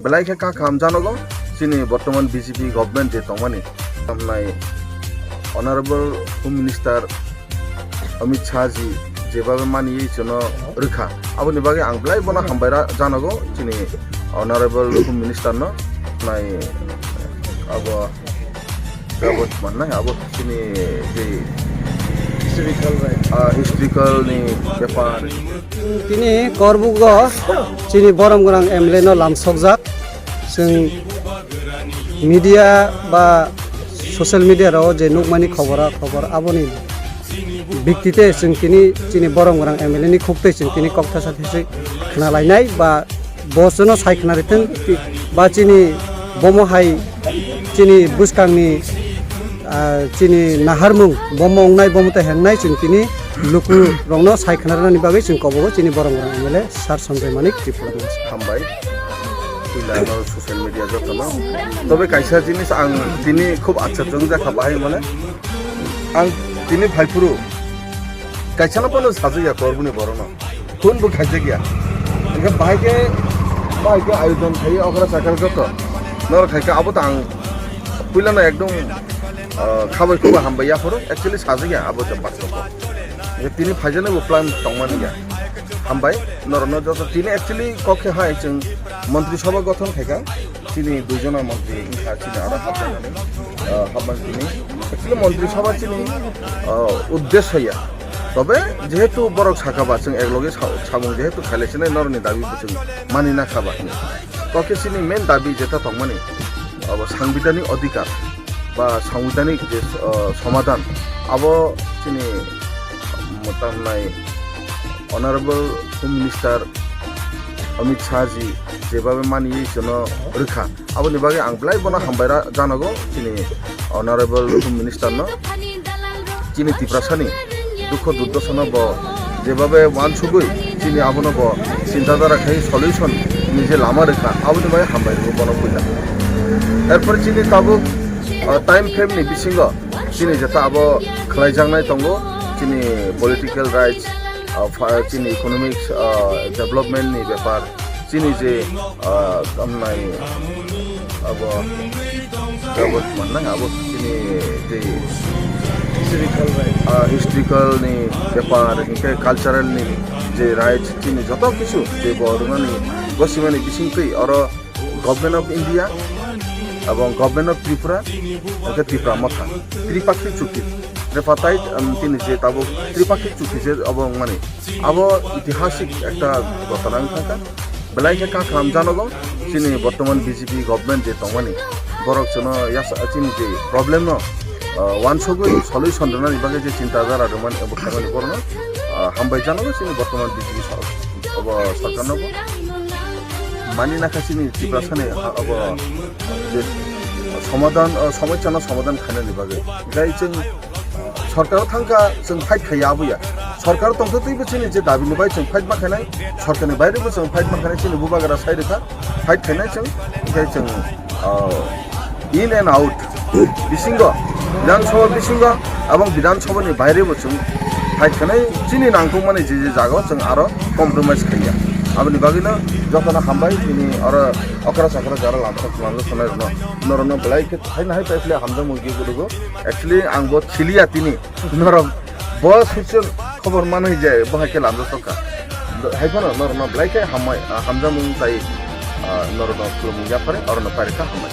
বেলাইকে কা কাম জানগো চিনি বর্তমান বিজেপি গভর্নমেন্ট যে তমানি আমনাই honourable home minister Amit Shahji যেভাবে মানিয়ে ছিল রক্ষা আবনি বাগে আং বেলাই বনা হামবাইরা জানগো চিনি অনারেবল হোম মিনিস্টার ন নাই আবো আবো মাননাই আবো চিনি যে হিস্ট্রিক্যাল ni ব্যাপার তিনি করবুগ চিনি বরমগরাং এমএলএ no lamsokjak जों মিডিয়া বা সোশ্যাল মিডিয়া রাও যে নুকমানি খবর আবনি ব্যক্তিতে जों চিনি বরমগরাং এমএলএ ni খুবতে जों তিনি কক্তা সাথে খনালাইনাই বা বসনো সাইখনারিতেন বা চিনি বমহাই চিনি বুসকাংনি চিনি নাহারমুং বম अंनाय बमते हेंनाय जों तिनि लुकु रंनो सायखनारनि बागै जों कबो चिनि बरमगरां एमएलए सार सन्जय मानिक त्रिपुरा हामबाय इलानो सोशल मीडिया जतनो तबे कायसा जिनिस आं तिनि खूब आच्छा जों जाखा बाहाय माने आं तिनि भाइपुरु कायसाना पनो साजिया करबुनि बरनो कोनबो खायजे गया इनका बाहायके आयोजन थायो अखरा साकार जत नर खायका आबो आं पुइलानो एकदम खाबाय खूब हामबाय याफोर एक्चुअली साजिया आबो जब बास्तव तिनि फाइजने वो प्लान तंगमान गया हामबाय नरन जत तिनि एक्चुअली कखे हाय जों मंत्री सभा गठन खायका तिनि दुइजना मंत्री इनका चिनि आरो हाबमान तिनि एक्चुअली मंत्री सभा चिनि उद्देश्य हया तबे जेहेतु बरक साखाबा जों एकलगे सामुं जेहेतु खायलेसने नरनि दाबि जों मानिना खाबा कखे चिनि मेन दाबि जेता तंगमानि अब सांबिधानिक अधिकार বা সাংবিধানিক যে সমাধান আবো চিনি মোটামুটি honourable home minister Amit Shahji যেভাবে মানিয়ে ছিল রক্ষা আবনি বাগে আং বেলাই বনা হামবাইরা জানাগো চিনি অনারেবল হোম মিনিস্টার ন চিনি ত্রিপুরাসানি দুঃখ দুর্দশনা ব যেভাবে ওয়ান সুগুই চিনি আবনো ব চিন্তাধারা খাই সলিউশন নিজে লামা রেখা আবনি বাগে হামবাইরো বন কইলা এরপর চিনি তাবো टाइम फ्रेम नि बिसिंगो चिनि जेता अब खलायजांनाय दंगो चिनि पलिटिकल राइट्स चिनि इकोनॉमिक्स डेवलपमेंट नि बेपार चिनि जे कामनाय अब जबत माननाय अब चिनि जे हिस्ट्रिकल नि बेपार इनके कल्चरल नि जे राइट्स चिनि जत किछु जे बरमानि गसिमानि बिसिंतै और गभर्नमेंट ऑफ इंडिया এবং গভর্নমেন্ট অফ ত্রিপুরা এটা ত্রিপুরা মাথা ত্রিপাক্ষিক চুক্তি রেফাতাই তিনি যে তাবো ত্রিপাক্ষিক চুক্তি যে এবং মানে আবো ঐতিহাসিক একটা ঘটনা থাকা বেলাইকে কা কাম জানগো চিনি বর্তমান বিজেপি গভর্নমেন্ট যে তমানি বরক জন চিনি যে প্রবলেম ন ওয়ান সগুই সলিউশন দনানি বাগে যে চিন্তাধারা রমান এবং খামানি করনো হামবাই জানগো চিনি বর্তমান বিজেপি সরকার নব মানি নাখাচিনি ত্রিপুরাসানে अब যে সমাধান সমস্যানো সমাধান খানানি বাগে যাই जों सरकार थांखा जों फाइट खायाबोया सरकार तंथतैबो चिनि जे दाबिनि बाय जों फाइट माखानाय सरकारनि बायरेबो जों फाइट माखानाय चिनि बुबागारा साइडखा फाइट खानाय जों ओमफ्राय जों इन एन्ड आउट बिसिंग विधानसभा बिसिंग এবং বিধানসভাनि बायरेबो जों फाइट खानाय चिनि नांगौ माने जे जागो जों आरो कम्प्रोमाइज खाया आबनि बागैनो जतना हामबाय तिनि आरो अकरा साकरा जारा लामसा सनाय नरन बेलाय के थाइना हाय पाइफले हामजा मुगि गुरुगो एक्चुअली आंबो थिलिया तिनि नरम बस सुचन खबर मानै जाय बहाके लामजा सका हायफानो नरन बेलाय के हामजा मुं ताइ नरन खुलुम या पारे और न पारे का हामबाय